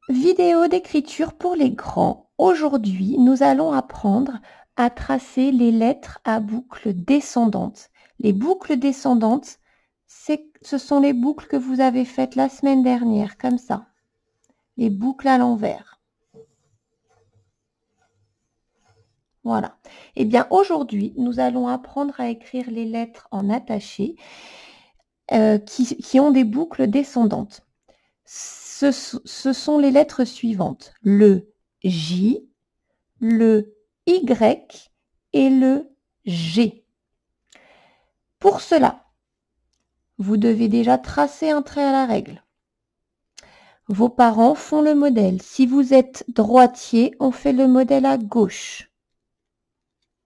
Vidéo d'écriture pour les grands. Aujourd'hui, nous allons apprendre à tracer les lettres à boucles descendantes. Les boucles descendantes, ce sont les boucles que vous avez faites la semaine dernière, comme ça. Les boucles à l'envers. Voilà. Eh bien, aujourd'hui, nous allons apprendre à écrire les lettres en attaché qui ont des boucles descendantes. Ce sont les lettres suivantes. Le J, le Y et le G. Pour cela, vous devez déjà tracer un trait à la règle. Vos parents font le modèle. Si vous êtes droitier, on fait le modèle à gauche.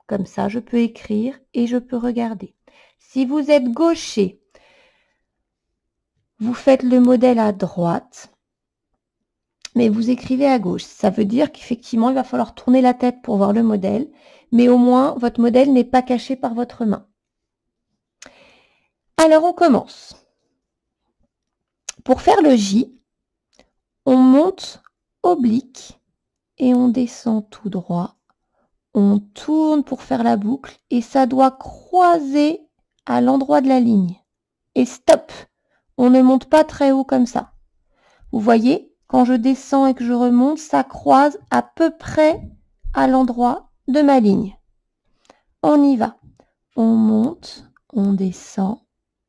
Comme ça, je peux écrire et je peux regarder. Si vous êtes gaucher, vous faites le modèle à droite, mais vous écrivez à gauche. Ça veut dire qu'effectivement, il va falloir tourner la tête pour voir le modèle, mais au moins, votre modèle n'est pas caché par votre main. Alors, on commence. Pour faire le J, on monte oblique et on descend tout droit. On tourne pour faire la boucle et ça doit croiser à l'endroit de la ligne. Et stop! On ne monte pas très haut comme ça. Vous voyez, quand je descends et que je remonte, ça croise à peu près à l'endroit de ma ligne. On y va. On monte, on descend,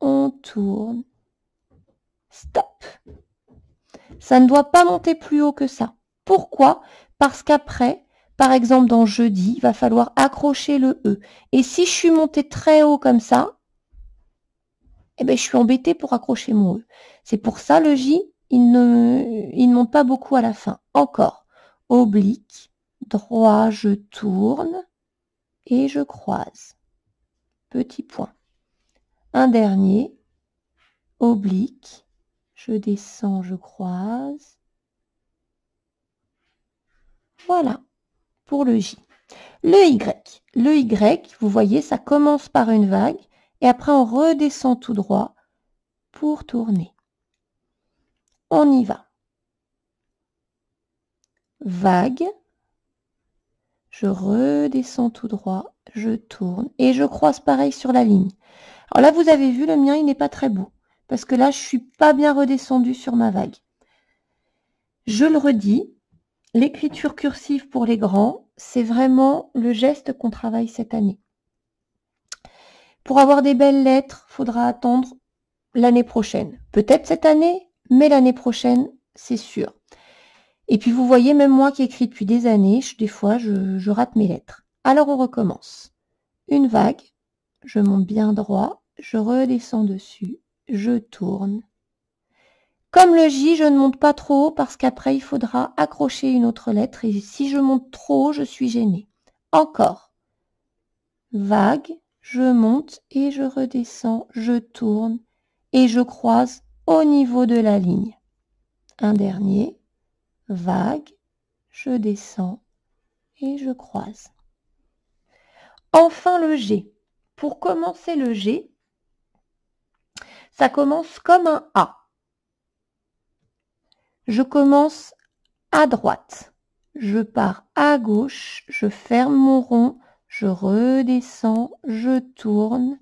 on tourne. Stop! Ça ne doit pas monter plus haut que ça. Pourquoi? Parce qu'après, par exemple dans jeudi, il va falloir accrocher le E. Et si je suis montée très haut comme ça, eh ben, je suis embêtée pour accrocher mon E. C'est pour ça le J, il ne monte pas beaucoup à la fin. Encore. Oblique, droit, je tourne et je croise. Petit point. Un dernier. Oblique, je descends, je croise. Voilà, pour le J. Le Y. Le Y, vous voyez, ça commence par une vague et après on redescend tout droit pour tourner. On y va. Vague. Je redescends tout droit, je tourne et je croise pareil sur la ligne. Alors là, vous avez vu, le mien, il n'est pas très beau parce que là, je ne suis pas bien redescendue sur ma vague. Je le redis, l'écriture cursive pour les grands, c'est vraiment le geste qu'on travaille cette année. Pour avoir des belles lettres, il faudra attendre l'année prochaine. Peut-être cette année, mais l'année prochaine, c'est sûr. Et puis vous voyez, même moi qui écris depuis des années, des fois, je rate mes lettres. Alors on recommence. Une vague, je monte bien droit, je redescends dessus, je tourne. Comme le J, je ne monte pas trop haut parce qu'après, il faudra accrocher une autre lettre. Et si je monte trop haut, je suis gênée. Encore. Vague, je monte et je redescends, je tourne et je croise au niveau de la ligne. Un dernier. Vague, je descends et je croise. Enfin le G. Pour commencer le G, ça commence comme un A. Je commence à droite. Je pars à gauche, je ferme mon rond, je redescends, je tourne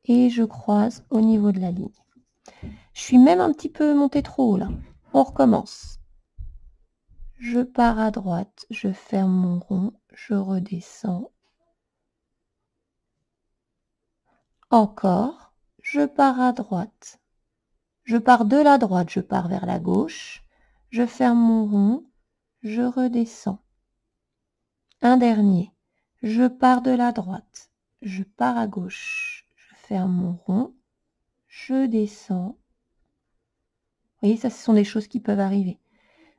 et je croise au niveau de la ligne. Je suis même un petit peu montée trop haut là. On recommence. Je pars à droite, je ferme mon rond, je redescends. Encore, je pars à droite. Je pars de la droite, je pars vers la gauche. Je ferme mon rond, je redescends. Un dernier. Je pars de la droite, je pars à gauche. Je ferme mon rond, je descends. Vous voyez, ça, ce sont des choses qui peuvent arriver.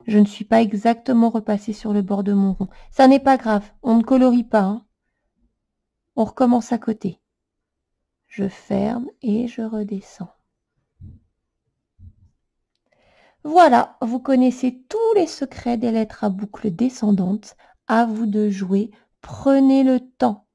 Je ne suis pas exactement repassée sur le bord de mon rond. Ça n'est pas grave, on ne colorie pas. Hein. On recommence à côté. Je ferme et je redescends. Voilà, vous connaissez tous les secrets des lettres à boucles descendantes. À vous de jouer. Prenez le temps.